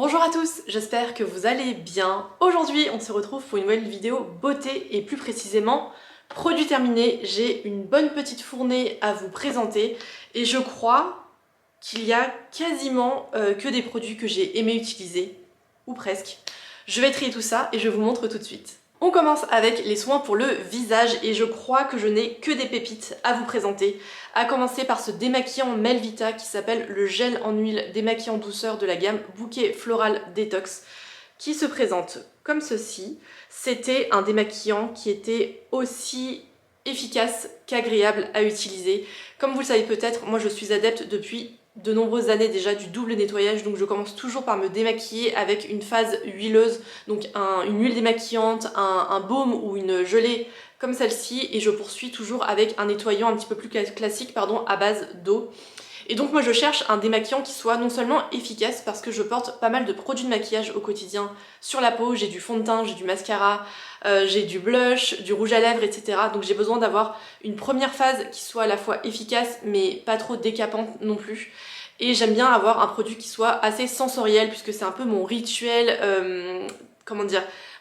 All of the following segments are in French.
Bonjour à tous, j'espère que vous allez bien. Aujourd'hui, on se retrouve pour une nouvelle vidéo beauté et plus précisément produit terminé. J'ai une bonne petite fournée à vous présenter et je crois qu'il y a quasiment que des produits que j'ai aimé utiliser, ou presque. Je vais trier tout ça et je vous montre tout de suite. On commence avec les soins pour le visage et je crois que je n'ai que des pépites à vous présenter. À commencer par ce démaquillant Melvita qui s'appelle le gel en huile démaquillant douceur de la gamme Bouquet Floral Detox qui se présente comme ceci. C'était un démaquillant qui était aussi efficace qu'agréable à utiliser. Comme vous le savez peut-être, moi je suis adepte depuis de nombreuses années déjà du double nettoyage, donc je commence toujours par me démaquiller avec une phase huileuse, donc une huile démaquillante, un baume ou une gelée comme celle-ci, et je poursuis toujours avec un nettoyant un petit peu plus classique à base d'eau. Et donc moi je cherche un démaquillant qui soit non seulement efficace parce que je porte pas mal de produits de maquillage au quotidien sur la peau, j'ai du fond de teint, j'ai du mascara, j'ai du blush, du rouge à lèvres, etc. Donc j'ai besoin d'avoir une première phase qui soit à la fois efficace mais pas trop décapante non plus. Et j'aime bien avoir un produit qui soit assez sensoriel puisque c'est un peu mon rituel,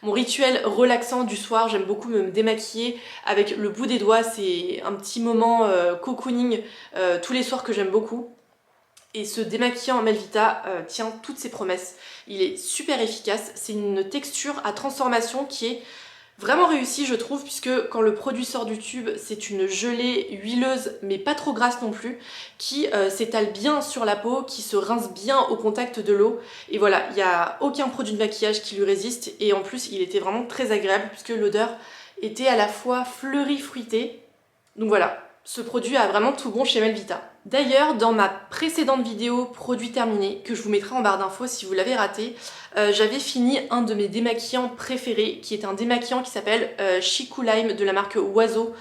mon rituel relaxant du soir. J'aime beaucoup me démaquiller avec le bout des doigts, c'est un petit moment cocooning tous les soirs que j'aime beaucoup. Et ce démaquillant Melvita tient toutes ses promesses. Il est super efficace, c'est une texture à transformation qui est vraiment réussie je trouve, puisque quand le produit sort du tube, c'est une gelée huileuse mais pas trop grasse non plus, qui s'étale bien sur la peau, qui se rince bien au contact de l'eau. Et voilà, il n'y a aucun produit de maquillage qui lui résiste, et en plus il était vraiment très agréable puisque l'odeur était à la fois fleurie fruitée. Donc voilà, ce produit a vraiment tout bon chez Melvita. D'ailleurs, dans ma précédente vidéo produit terminé, que je vous mettrai en barre d'infos si vous l'avez raté, j'avais fini un de mes démaquillants préférés, qui est un démaquillant qui s'appelle Chicou Lime de la marque Oiseau,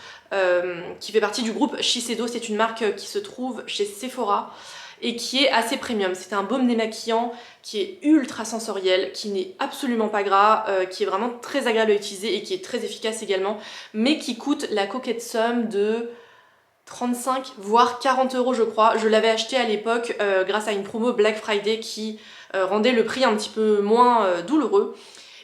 qui fait partie du groupe Shiseido. C'est une marque qui se trouve chez Sephora et qui est assez premium. C'est un baume démaquillant qui est ultra sensoriel, qui n'est absolument pas gras, qui est vraiment très agréable à utiliser et qui est très efficace également, mais qui coûte la coquette somme de 35 voire 40 € je crois. Je l'avais acheté à l'époque grâce à une promo Black Friday qui rendait le prix un petit peu moins douloureux.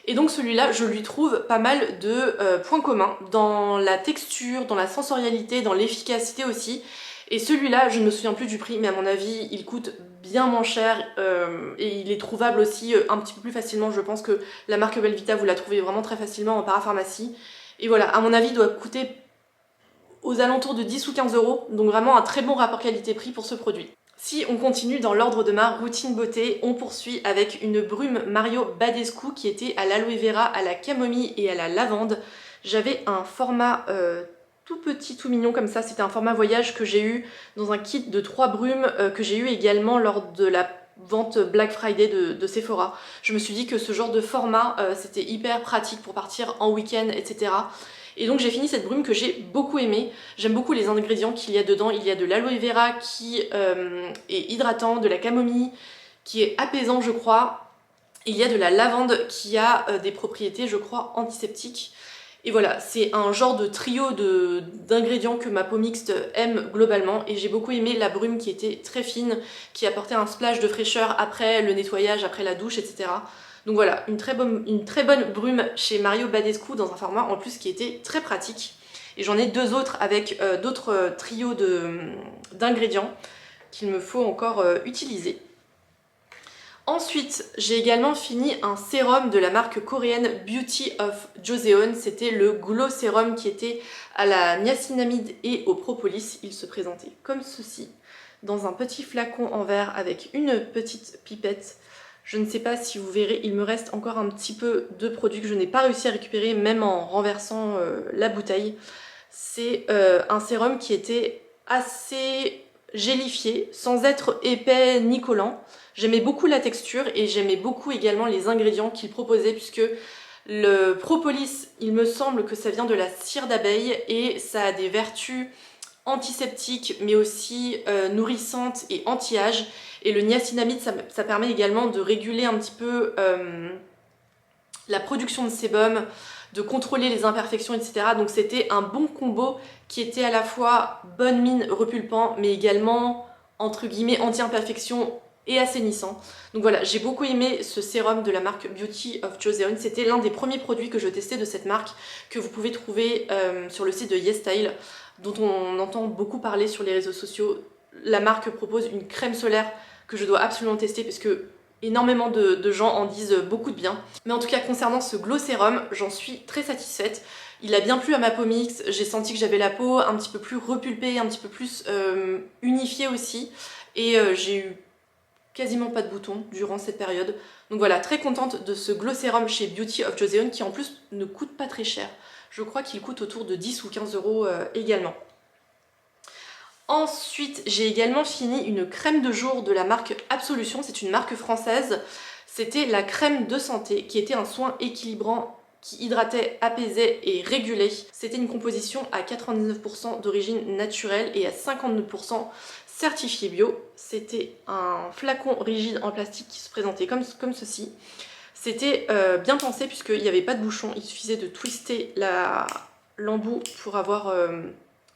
Et donc celui-là, je lui trouve pas mal de points communs dans la texture, dans la sensorialité, dans l'efficacité aussi. Et celui-là, je ne me souviens plus du prix, mais à mon avis, il coûte bien moins cher et il est trouvable aussi un petit peu plus facilement. Je pense que la marque Belvita, vous la trouvez vraiment très facilement en parapharmacie. Et voilà, à mon avis, il doit coûter aux alentours de 10 ou 15 €, donc vraiment un très bon rapport qualité-prix pour ce produit. Si on continue dans l'ordre de ma routine beauté, on poursuit avec une brume Mario Badescu qui était à l'aloe vera, à la camomille et à la lavande. J'avais un format tout petit, tout mignon comme ça, c'était un format voyage que j'ai eu dans un kit de 3 brumes que j'ai eu également lors de la vente Black Friday de Sephora. Je me suis dit que ce genre de format c'était hyper pratique pour partir en week-end, etc. Et donc j'ai fini cette brume que j'ai beaucoup aimée. J'aime beaucoup les ingrédients qu'il y a dedans. Il y a de l'aloe vera qui est hydratant, de la camomille qui est apaisant je crois. Et il y a de la lavande qui a des propriétés je crois antiseptiques. Et voilà, c'est un genre de trio d'ingrédients que ma peau mixte aime globalement. Et j'ai beaucoup aimé la brume qui était très fine, qui apportait un splash de fraîcheur après le nettoyage, après la douche, etc. Donc voilà, une très bonne brume chez Mario Badescu dans un format en plus qui était très pratique. Et j'en ai deux autres avec d'autres trios d'ingrédients qu'il me faut encore utiliser. Ensuite, j'ai également fini un sérum de la marque coréenne Beauty of Joseon. C'était le Glow Sérum qui était à la niacinamide et au propolis. Il se présentait comme ceci, dans un petit flacon en verre avec une petite pipette. Je ne sais pas si vous verrez, il me reste encore un petit peu de produit que je n'ai pas réussi à récupérer, même en renversant la bouteille. C'est un sérum qui était assez gélifié, sans être épais ni collant. J'aimais beaucoup la texture et j'aimais beaucoup également les ingrédients qu'il proposait, puisque le propolis, il me semble que ça vient de la cire d'abeille et ça a des vertus antiseptiques mais aussi nourrissantes et anti-âge. Et le niacinamide, ça permet également de réguler un petit peu la production de sébum, de contrôler les imperfections, etc. Donc c'était un bon combo qui était à la fois bonne mine, repulpant, mais également, entre guillemets, anti-imperfection et assainissant. Donc voilà, j'ai beaucoup aimé ce sérum de la marque Beauty of Joseon. C'était l'un des premiers produits que je testais de cette marque, que vous pouvez trouver sur le site de YesStyle, dont on entend beaucoup parler sur les réseaux sociaux. La marque propose une crème solaire que je dois absolument tester parce que énormément de gens en disent beaucoup de bien. Mais en tout cas, concernant ce glow sérum, j'en suis très satisfaite. Il a bien plu à ma peau mixte, j'ai senti que j'avais la peau un petit peu plus repulpée, un petit peu plus unifiée aussi. Et j'ai eu quasiment pas de boutons durant cette période. Donc voilà, très contente de ce glow sérum chez Beauty of Joseon qui en plus ne coûte pas très cher. Je crois qu'il coûte autour de 10 ou 15 euros également. Ensuite, j'ai également fini une crème de jour de la marque Absolution, c'est une marque française. C'était la crème de santé qui était un soin équilibrant qui hydratait, apaisait et régulait. C'était une composition à 99% d'origine naturelle et à 59% certifié bio. C'était un flacon rigide en plastique qui se présentait comme ceci. C'était bien pensé puisqu'il n'y avait pas de bouchon, il suffisait de twister l'embout pour avoir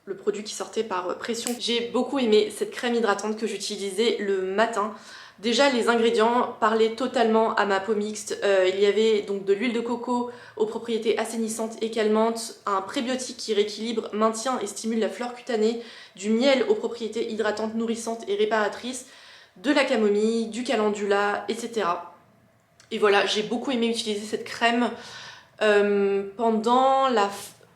le produit qui sortait par pression. J'ai beaucoup aimé cette crème hydratante que j'utilisais le matin. Déjà, les ingrédients parlaient totalement à ma peau mixte. Il y avait donc de l'huile de coco aux propriétés assainissantes et calmantes, un prébiotique qui rééquilibre, maintient et stimule la flore cutanée, du miel aux propriétés hydratantes, nourrissantes et réparatrices, de la camomille, du calendula, etc. Et voilà, j'ai beaucoup aimé utiliser cette crème pendant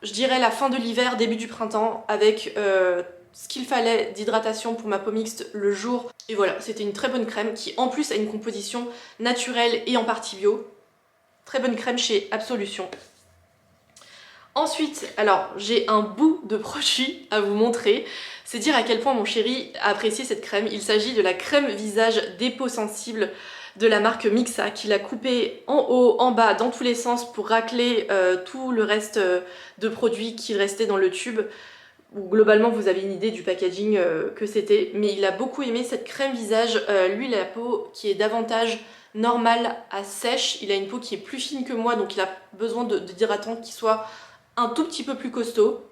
je dirais la fin de l'hiver, début du printemps, avec ce qu'il fallait d'hydratation pour ma peau mixte le jour. Et voilà, c'était une très bonne crème qui en plus a une composition naturelle et en partie bio. Très bonne crème chez Absolution. Ensuite, alors j'ai un bout de produit à vous montrer. C'est dire à quel point mon chéri a apprécié cette crème. Il s'agit de la crème visage des peaux sensibles de la marque Mixa, qu'il a coupé en haut, en bas, dans tous les sens pour racler tout le reste de produits qui restait dans le tube. Globalement, vous avez une idée du packaging que c'était, mais il a beaucoup aimé cette crème visage. Lui, il a la peau qui est davantage normale à sèche. Il a une peau qui est plus fine que moi, donc il a besoin d'hydratant qui soit un tout petit peu plus costaud.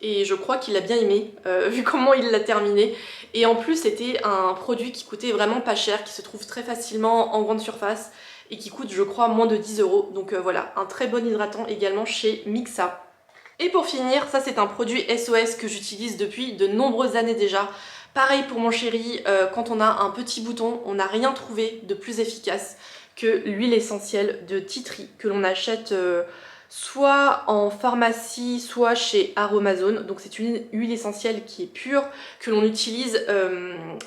Et je crois qu'il a bien aimé, vu comment il l'a terminé. Et en plus, c'était un produit qui coûtait vraiment pas cher, qui se trouve très facilement en grande surface et qui coûte, je crois, moins de 10 euros. Donc voilà, un très bon hydratant également chez Mixa. Et pour finir, ça c'est un produit SOS que j'utilise depuis de nombreuses années déjà. Pareil pour mon chéri, quand on a un petit bouton, on n'a rien trouvé de plus efficace que l'huile essentielle de Tea Tree que l'on achète soit en pharmacie, soit chez Aromazone. Donc c'est une huile essentielle qui est pure, que l'on utilise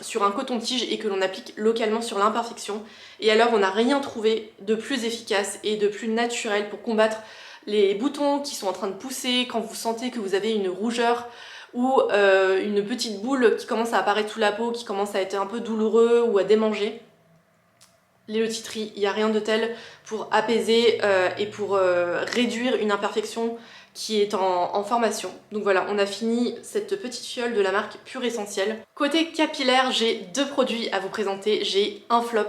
sur un coton-tige et que l'on applique localement sur l'imperfection. Et alors on n'a rien trouvé de plus efficace et de plus naturel pour combattre les boutons qui sont en train de pousser, quand vous sentez que vous avez une rougeur ou une petite boule qui commence à apparaître sous la peau, qui commence à être un peu douloureux ou à démanger. Le Tea Tree, il n'y a rien de tel pour apaiser et pour réduire une imperfection qui est en formation. Donc voilà, on a fini cette petite fiole de la marque Pure Essentiel. Côté capillaire, j'ai deux produits à vous présenter. J'ai un flop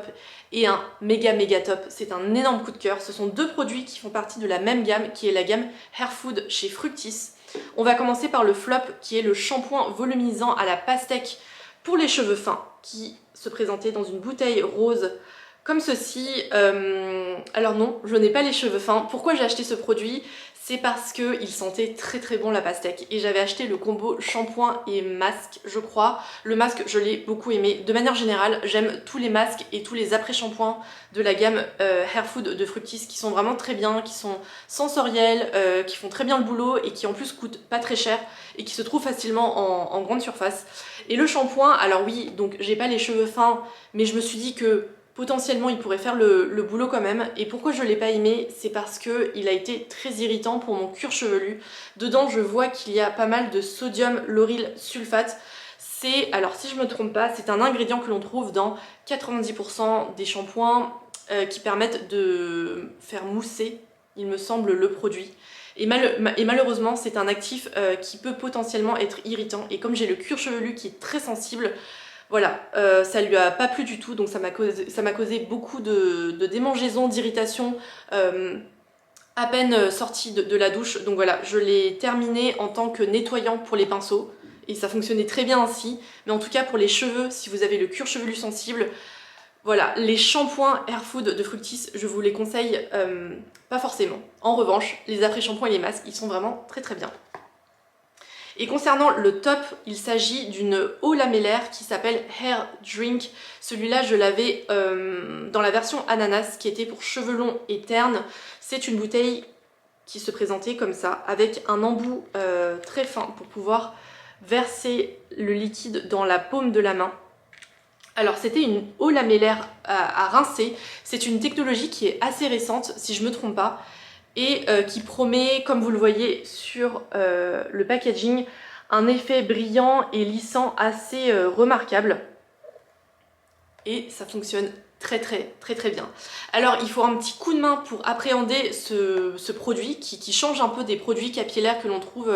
et un méga top. C'est un énorme coup de cœur. Ce sont deux produits qui font partie de la même gamme, qui est la gamme Hair Food chez Fructis. On va commencer par le flop, qui est le shampoing volumisant à la pastèque pour les cheveux fins, qui se présentait dans une bouteille rose comme ceci. Alors non, je n'ai pas les cheveux fins. Pourquoi j'ai acheté ce produit? C'est parce qu'il sentait très bon la pastèque. Et j'avais acheté le combo shampoing et masque, je crois. Le masque, je l'ai beaucoup aimé. De manière générale, j'aime tous les masques et tous les après-shampoings de la gamme Hair Food de Fructis qui sont vraiment très bien, qui sont sensoriels, qui font très bien le boulot et qui en plus coûtent pas très cher et qui se trouvent facilement en grande surface. Et le shampoing, alors oui, donc j'ai pas les cheveux fins, mais je me suis dit que potentiellement il pourrait faire le boulot quand même. Et pourquoi je l'ai pas aimé, c'est parce qu'il a été très irritant pour mon cuir chevelu. Dedans je vois qu'il y a pas mal de sodium lauryl sulfate. C'est, alors si je me trompe pas, c'est un ingrédient que l'on trouve dans 90% des shampoings qui permettent de faire mousser, il me semble, le produit. Et malheureusement c'est un actif qui peut potentiellement être irritant. Et comme j'ai le cuir chevelu qui est très sensible, voilà, ça lui a pas plu du tout, donc ça m'a causé beaucoup de démangeaisons, d'irritation à peine sortie de la douche. Donc voilà, je l'ai terminé en tant que nettoyant pour les pinceaux et ça fonctionnait très bien ainsi. Mais en tout cas pour les cheveux, si vous avez le cuir chevelu sensible, Voilà, les shampoings Hair Food de Fructis, je vous les conseille pas forcément. En revanche, les après-shampoings et les masques, ils sont vraiment très très bien. Et concernant le top, il s'agit d'une eau lamellaire qui s'appelle Hair Drink. Celui-là, je l'avais dans la version ananas qui était pour cheveux longs et ternes. C'est une bouteille qui se présentait comme ça, avec un embout très fin pour pouvoir verser le liquide dans la paume de la main. Alors c'était une eau lamellaire à rincer. C'est une technologie qui est assez récente, si je ne me trompe pas, et qui promet, comme vous le voyez sur le packaging, un effet brillant et lissant assez remarquable. Et ça fonctionne très bien. Alors il faut un petit coup de main pour appréhender ce produit qui change un peu des produits capillaires que l'on trouve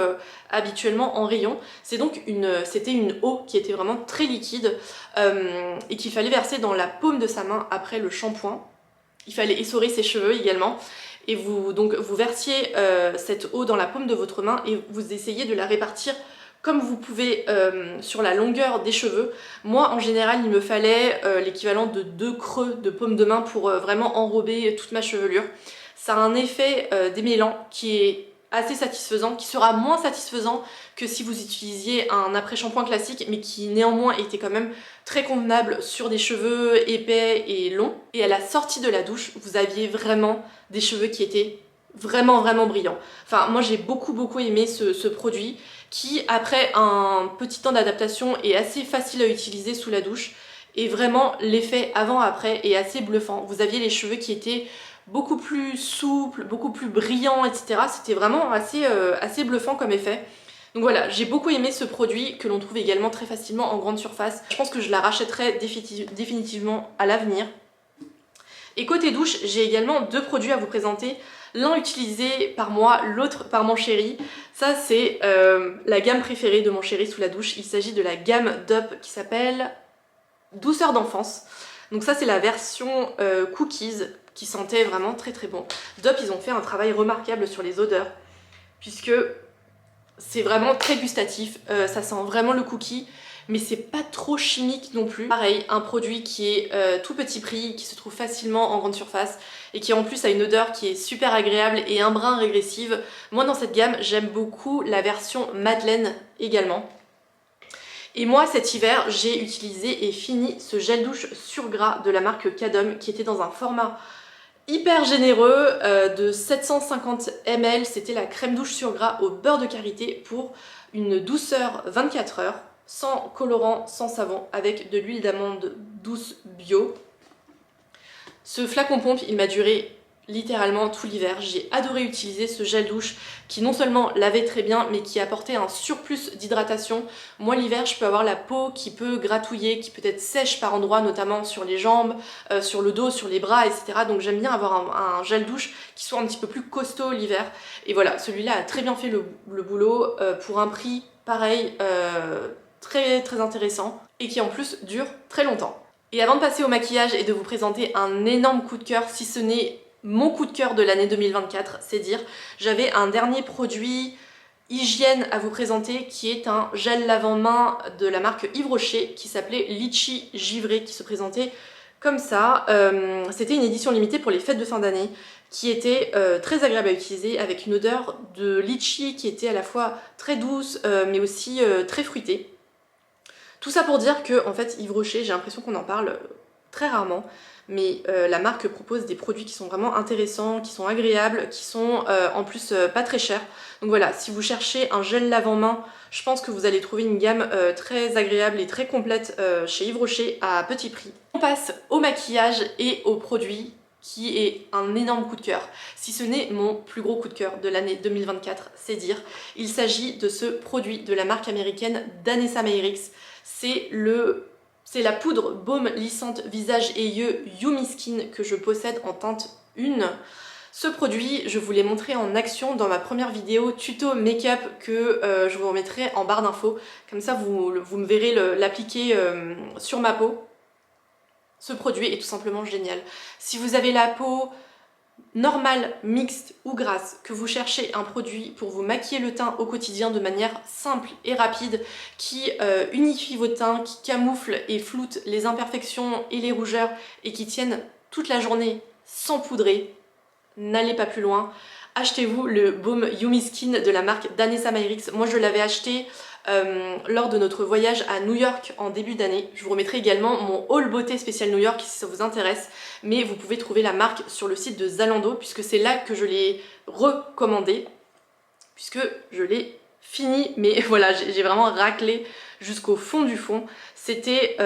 habituellement en rayon. C'était une eau qui était vraiment très liquide et qu'il fallait verser dans la paume de sa main après le shampoing. Il fallait essorer ses cheveux également. Et vous versiez cette eau dans la paume de votre main et vous essayez de la répartir comme vous pouvez sur la longueur des cheveux. Moi en général il me fallait l'équivalent de 2 creux de paume de main pour vraiment enrober toute ma chevelure. Ça a un effet démêlant qui est assez satisfaisant, qui sera moins satisfaisant que si vous utilisiez un après-shampoing classique, mais qui néanmoins était quand même très convenable sur des cheveux épais et longs. Et à la sortie de la douche, vous aviez vraiment des cheveux qui étaient vraiment brillants. Enfin moi j'ai beaucoup aimé ce produit qui après un petit temps d'adaptation est assez facile à utiliser sous la douche et vraiment l'effet avant-après est assez bluffant. Vous aviez les cheveux qui étaient beaucoup plus souples, beaucoup plus brillants, etc. C'était vraiment assez bluffant comme effet. Donc voilà, j'ai beaucoup aimé ce produit que l'on trouve également très facilement en grande surface. Je pense que je la rachèterai définitivement à l'avenir. Et côté douche, j'ai également 2 produits à vous présenter. L'un utilisé par moi, l'autre par mon chéri. Ça c'est la gamme préférée de mon chéri sous la douche. Il s'agit de la gamme Dove qui s'appelle Douceur d'enfance. Donc ça c'est la version cookies qui sentait vraiment très bon. Dove ils ont fait un travail remarquable sur les odeurs puisque c'est vraiment très gustatif. Ça sent vraiment le cookie. Mais c'est pas trop chimique non plus. Pareil, un produit qui est tout petit prix, qui se trouve facilement en grande surface et qui en plus a une odeur qui est super agréable et un brin régressive. Moi dans cette gamme, j'aime beaucoup la version Madeleine également. Et moi cet hiver, j'ai utilisé et fini ce gel douche sur gras de la marque Cadom qui était dans un format hyper généreux de 750 ml. C'était la crème douche sur gras au beurre de karité pour une douceur 24 heures. Sans colorant, sans savon, avec de l'huile d'amande douce bio. Ce flacon pompe, il m'a duré littéralement tout l'hiver. J'ai adoré utiliser ce gel douche qui non seulement lavait très bien, mais qui apportait un surplus d'hydratation. Moi l'hiver, je peux avoir la peau qui peut gratouiller, qui peut être sèche par endroits, notamment sur les jambes, sur le dos, sur les bras, etc. Donc j'aime bien avoir un gel douche qui soit un petit peu plus costaud l'hiver. Et voilà, celui-là a très bien fait le boulot pour un prix pareil, très intéressant et qui en plus dure très longtemps. Et avant de passer au maquillage et de vous présenter un énorme coup de cœur, si ce n'est mon coup de cœur de l'année 2024, c'est dire, j'avais un dernier produit hygiène à vous présenter qui est un gel lavant-main de la marque Yves Rocher qui s'appelait Litchi Givré, qui se présentait comme ça. C'était une édition limitée pour les fêtes de fin d'année qui était très agréable à utiliser avec une odeur de litchi qui était à la fois très douce mais aussi très fruitée. Tout ça pour dire que en fait Yves Rocher, j'ai l'impression qu'on en parle très rarement, mais la marque propose des produits qui sont vraiment intéressants, qui sont agréables, qui sont en plus pas très chers. Donc voilà, si vous cherchez un gel lavant-main, je pense que vous allez trouver une gamme très agréable et très complète chez Yves Rocher à petit prix. On passe au maquillage et aux produits qui est un énorme coup de cœur. Si ce n'est mon plus gros coup de cœur de l'année 2024, c'est dire. Il s'agit de ce produit de la marque américaine Danessa Myricks. C'est la poudre baume lissante visage et yeux Yumi Skin que je possède en teinte 1. Ce produit, je vous l'ai montré en action dans ma première vidéo tuto make-up que je vous remettrai en barre d'infos. Comme ça, vous me verrez l'appliquer sur ma peau. Ce produit est tout simplement génial. Si vous avez la peau normale, mixte ou grasse, que vous cherchez un produit pour vous maquiller le teint au quotidien de manière simple et rapide, qui unifie votre teint, qui camoufle et floute les imperfections et les rougeurs et qui tiennent toute la journée sans poudrer, n'allez pas plus loin. Achetez-vous le baume Yumi Skin de la marque Danessa Myricks. Moi je l'avais acheté lors de notre voyage à New York en début d'année. Je vous remettrai également mon haul beauté spécial New York si ça vous intéresse, mais vous pouvez trouver la marque sur le site de Zalando puisque c'est là que je l'ai recommandé, puisque je l'ai fini, mais voilà, j'ai vraiment raclé jusqu'au fond du fond. C'était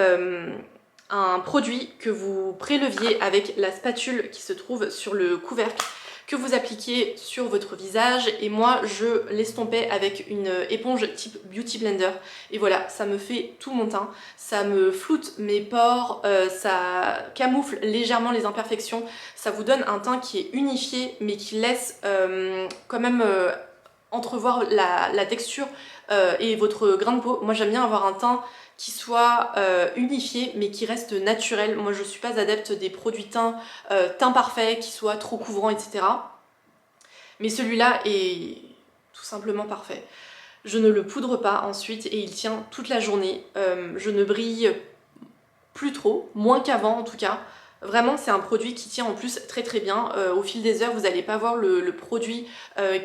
un produit que vous préleviez avec la spatule qui se trouve sur le couvercle, que vous appliquiez sur votre visage, et moi je l'estompais avec une éponge type Beauty Blender et voilà, ça me fait tout mon teint, ça me floute mes pores, ça camoufle légèrement les imperfections, ça vous donne un teint qui est unifié mais qui laisse quand même entrevoir la texture et votre grain de peau. Moi j'aime bien avoir un teint qui soit unifié mais qui reste naturel. Moi je suis pas adepte des produits teint parfait, qui soient trop couvrants, etc. Mais celui-là est tout simplement parfait. Je ne le poudre pas ensuite et il tient toute la journée. Je ne brille plus trop, moins qu'avant en tout cas. Vraiment c'est un produit qui tient en plus très très bien. Au fil des heures vous n'allez pas voir le produit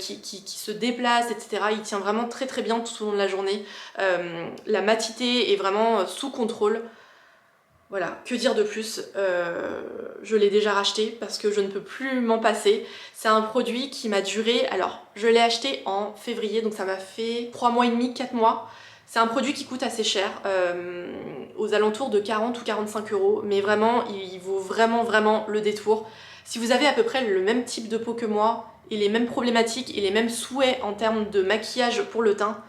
qui se déplace, etc. Il tient vraiment très très bien tout au long de la journée. La matité est vraiment sous contrôle. Voilà, que dire de plus, je l'ai déjà racheté parce que je ne peux plus m'en passer. C'est un produit qui m'a duré, alors je l'ai acheté en février, donc ça m'a fait 3 mois et demi, 4 mois. C'est un produit qui coûte assez cher, aux alentours de 40 ou 45 euros, mais vraiment, il vaut vraiment le détour. Si vous avez à peu près le même type de peau que moi, et les mêmes problématiques et les mêmes souhaits en termes de maquillage pour le teint,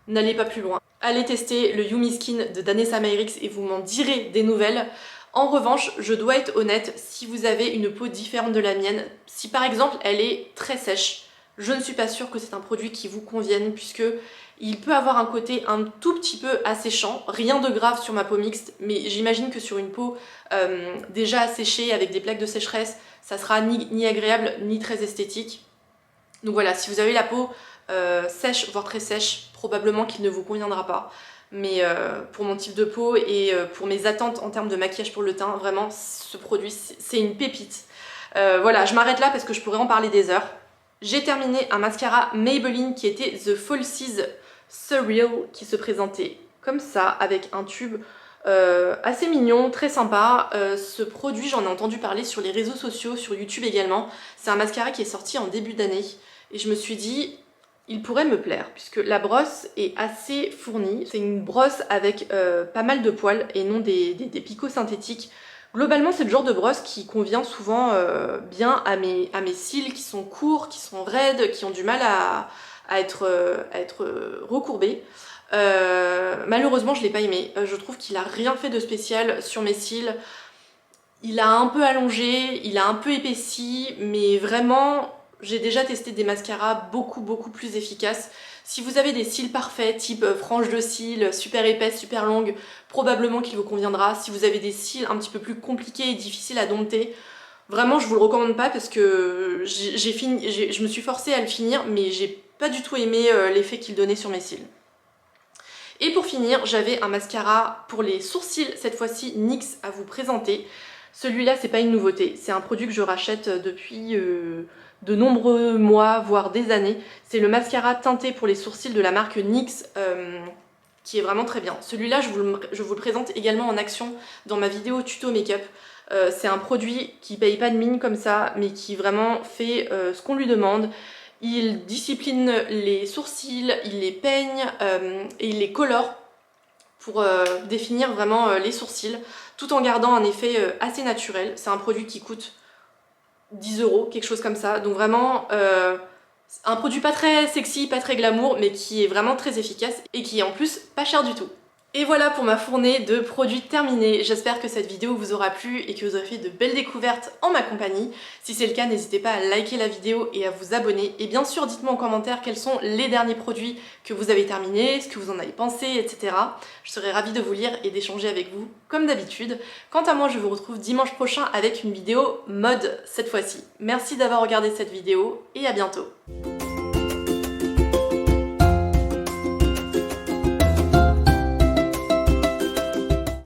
n'allez pas plus loin. Allez tester le Yumi Skin de Danessa Myricks et vous m'en direz des nouvelles. En revanche, je dois être honnête, si vous avez une peau différente de la mienne, si par exemple elle est très sèche, je ne suis pas sûre que c'est un produit qui vous convienne puisque il peut avoir un côté un tout petit peu asséchant, rien de grave sur ma peau mixte, mais j'imagine que sur une peau déjà asséchée avec des plaques de sécheresse, ça sera ni agréable ni très esthétique. Donc voilà, si vous avez la peau sèche, voire très sèche, probablement qu'il ne vous conviendra pas. Mais pour mon type de peau et pour mes attentes en termes de maquillage pour le teint, vraiment ce produit c'est une pépite. Voilà, je m'arrête là parce que je pourrais en parler des heures. J'ai terminé un mascara Maybelline qui était The Falsies Surreal, qui se présentait comme ça avec un tube assez mignon, très sympa. Ce produit, j'en ai entendu parler sur les réseaux sociaux, sur YouTube également. C'est un mascara qui est sorti en début d'année et je me suis dit il pourrait me plaire puisque la brosse est assez fournie. C'est une brosse avec pas mal de poils et non des picots synthétiques. Globalement c'est le genre de brosse qui convient souvent bien à mes cils qui sont courts, qui sont raides, qui ont du mal à être recourbés. Malheureusement je l'ai pas aimé. Je trouve qu'il a rien fait de spécial sur mes cils. Il a un peu allongé, il a un peu épaissi, mais vraiment j'ai déjà testé des mascaras beaucoup plus efficaces. Si vous avez des cils parfaits, type frange de cils, super épaisse, super longue, probablement qu'il vous conviendra. Si vous avez des cils un petit peu plus compliqués et difficiles à dompter, vraiment je vous le recommande pas parce que je me suis forcée à le finir, mais j'ai pas du tout aimé l'effet qu'il donnait sur mes cils. Et pour finir, j'avais un mascara pour les sourcils, cette fois-ci NYX, à vous présenter. Celui-là, c'est pas une nouveauté, c'est un produit que je rachète depuis de nombreux mois, voire des années. C'est le mascara teinté pour les sourcils de la marque NYX, qui est vraiment très bien. Celui-là, je vous le présente également en action dans ma vidéo tuto make-up. C'est un produit qui paye pas de mine comme ça, mais qui vraiment fait ce qu'on lui demande. Il discipline les sourcils, il les peigne et il les colore pour définir vraiment les sourcils, tout en gardant un effet assez naturel. C'est un produit qui coûte 10 €, quelque chose comme ça. Donc vraiment un produit pas très sexy, pas très glamour, mais qui est vraiment très efficace et qui est en plus pas cher du tout. Et voilà pour ma fournée de produits terminés. J'espère que cette vidéo vous aura plu et que vous aurez fait de belles découvertes en ma compagnie. Si c'est le cas, n'hésitez pas à liker la vidéo et à vous abonner. Et bien sûr, dites-moi en commentaire quels sont les derniers produits que vous avez terminés, ce que vous en avez pensé, etc. Je serai ravie de vous lire et d'échanger avec vous, comme d'habitude. Quant à moi, je vous retrouve dimanche prochain avec une vidéo mode cette fois-ci. Merci d'avoir regardé cette vidéo et à bientôt.